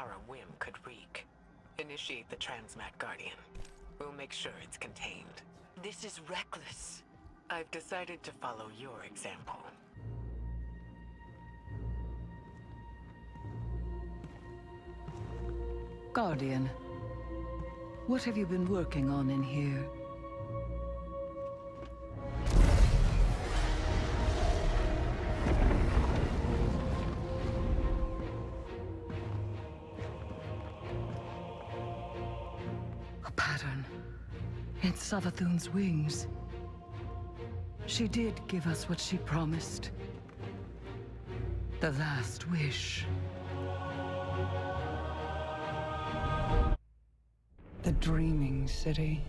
Ahamkara whim could wreak. Initiate the Transmat Guardian. We'll make sure it's contained. This is reckless. I've decided to follow your example. Guardian, what have you been working on in here? A pattern in Savathun's wings. She did give us what she promised. The last wish. The Dreaming City.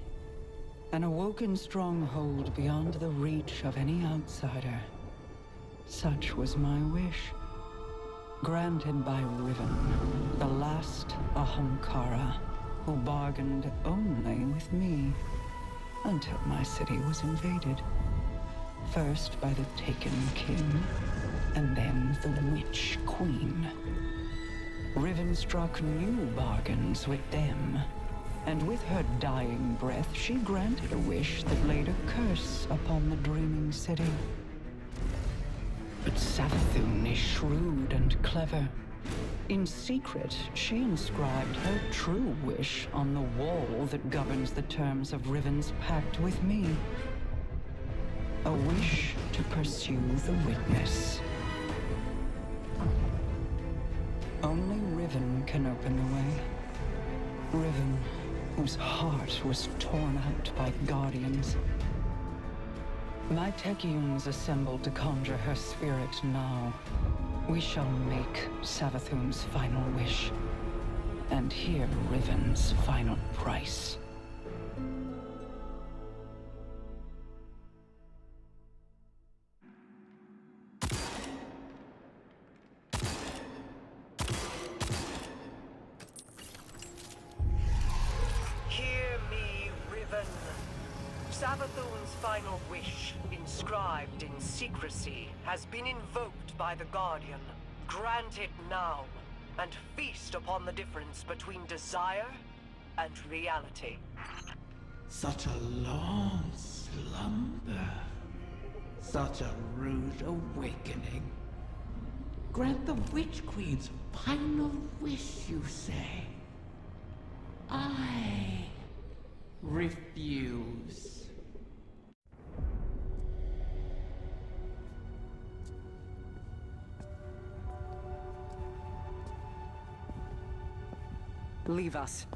An awoken stronghold beyond the reach of any outsider. Such was my wish. Granted by Riven, the last Ahamkara, who bargained only with me. Until my city was invaded. First by the Taken King, and then the Witch Queen. Riven struck new bargains with them. And with her dying breath, she granted a wish that laid a curse upon the Dreaming City. But Savathun is shrewd and clever. In secret, she inscribed her true wish on the wall that governs the terms of Riven's pact with me. A wish to pursue the Witness. Only Riven can open the way. Riven, whose heart was torn out by Guardians. My Techeuns assembled to conjure her spirit now. We shall make Savathun's final wish, and hear Riven's final price. Savathun's final wish, inscribed in secrecy, has been invoked by the Guardian. Grant it now, and feast upon the difference between desire and reality. Such a long slumber. Such a rude awakening. Grant the Witch Queen's final wish, you say? I refuse. Leave us.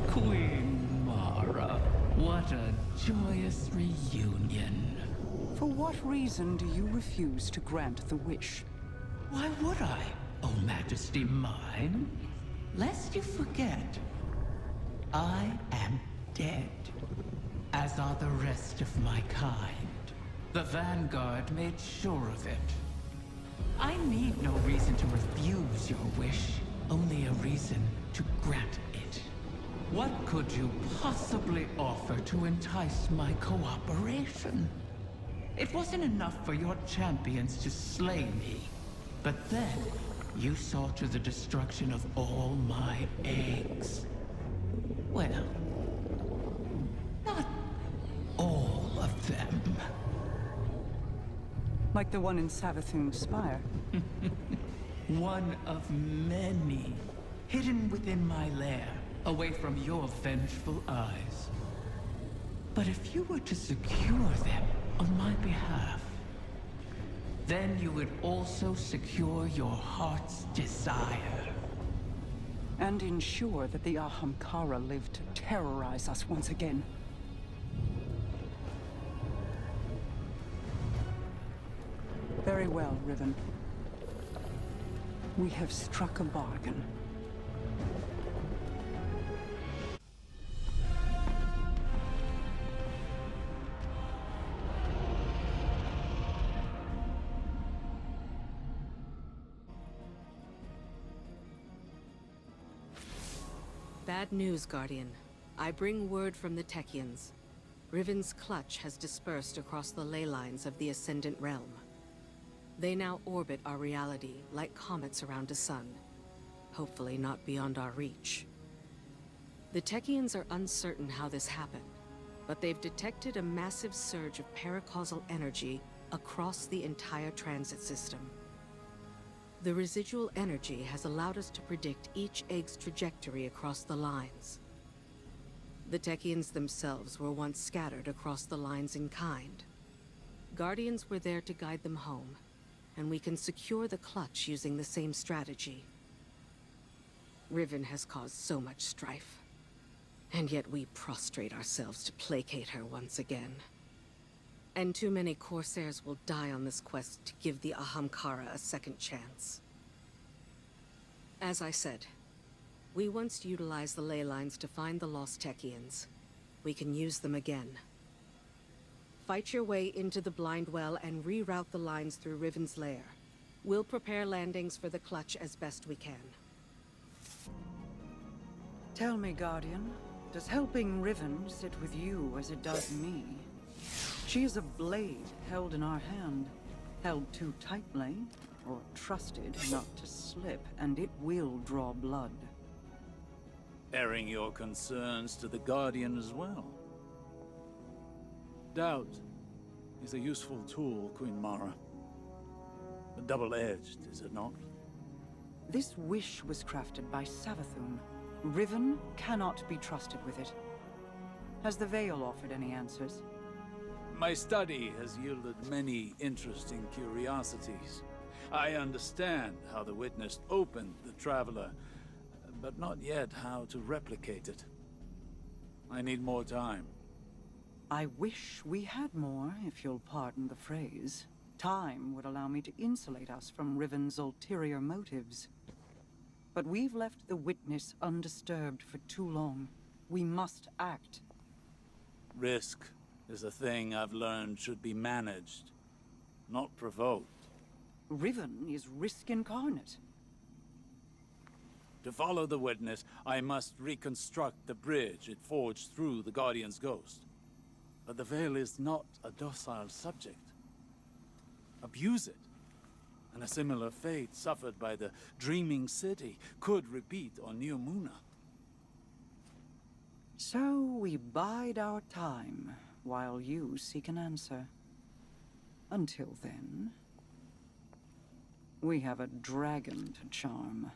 Queen Mara, what a joyous reunion. For what reason do you refuse to grant the wish? Why would I, O Majesty mine? Lest you forget, I am dead, as are the rest of my kind. The Vanguard made sure of it. I need no reason to refuse your wish, only a reason to grant it. What could you possibly offer to entice my cooperation? It wasn't enough for your champions to slay me, but then you saw to the destruction of all my eggs. Well, not all of them. Like the one in Savathun's spire? One of many, hidden within my lair, away from your vengeful eyes. But if you were to secure them on my behalf, then you would also secure your heart's desire. And ensure that the Ahamkara live to terrorize us once again. Very well, Riven. We have struck a bargain. Bad news, Guardian. I bring word from the Techians. Riven's clutch has dispersed across the ley lines of the Ascendant Realm. They now orbit our reality like comets around a sun. Hopefully not beyond our reach. The Techians are uncertain how this happened, but they've detected a massive surge of paracausal energy across the entire transit system. The residual energy has allowed us to predict each egg's trajectory across the lines. The Techians themselves were once scattered across the lines in kind. Guardians were there to guide them home, and we can secure the clutch using the same strategy. Riven has caused so much strife, and yet we prostrate ourselves to placate her once again. And too many Corsairs will die on this quest to give the Ahamkara a second chance. As I said, we once utilized the ley lines to find the lost Techians. We can use them again. Fight your way into the Blind Well and reroute the lines through Riven's lair. We'll prepare landings for the clutch as best we can. Tell me, Guardian, does helping Riven sit with you as it does me? She is a blade held in our hand, held too tightly, or trusted not to slip, and it will draw blood. Airing your concerns to the Guardian as well. Doubt is a useful tool, Queen Mara. Double-edged, is it not? This wish was crafted by Savathun. Riven cannot be trusted with it. Has the Veil offered any answers? My study has yielded many interesting curiosities. I understand how the Witness opened the Traveler, but not yet how to replicate it. I need more time. I wish we had more, if you'll pardon the phrase. Time would allow me to insulate us from Riven's ulterior motives. But we've left the Witness undisturbed for too long. We must act. Risk is a thing I've learned should be managed, not provoked. Riven is risk incarnate. To follow the Witness, I must reconstruct the bridge it forged through the Guardian's ghost. But the Veil is not a docile subject. Abuse it, and a similar fate suffered by the Dreaming City could repeat on New Muna. So we bide our time, while you seek an answer. Until then, we have a dragon to charm.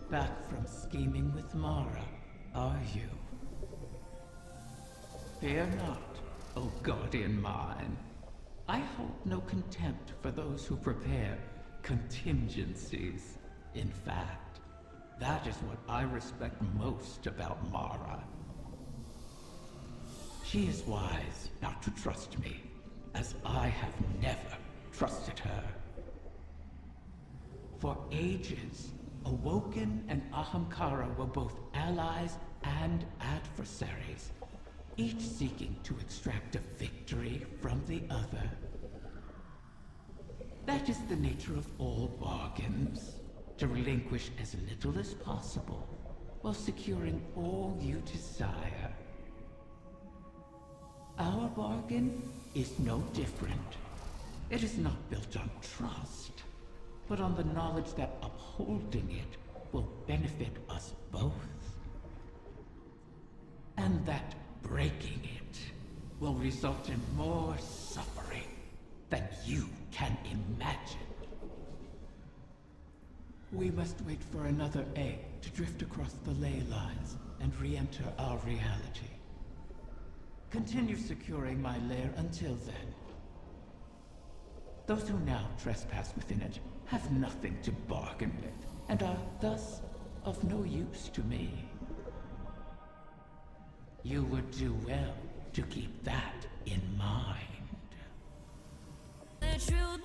Back from scheming with Mara, are you? Fear not, O Guardian mine. I hold no contempt for those who prepare contingencies. In fact, that is what I respect most about Mara. She is wise not to trust me, as I have never trusted her. For ages, Awoken and Ahamkara were both allies and adversaries, each seeking to extract a victory from the other. That is the nature of all bargains, to relinquish as little as possible, while securing all you desire. Our bargain is no different. It is not built on trust, but on the knowledge that upholding it will benefit us both. And that breaking it will result in more suffering than you can imagine. We must wait for another egg to drift across the ley lines and re-enter our reality. Continue securing my lair until then. Those who now trespass within it have nothing to bargain with, and are thus of no use to me. You would do well to keep that in mind. The truth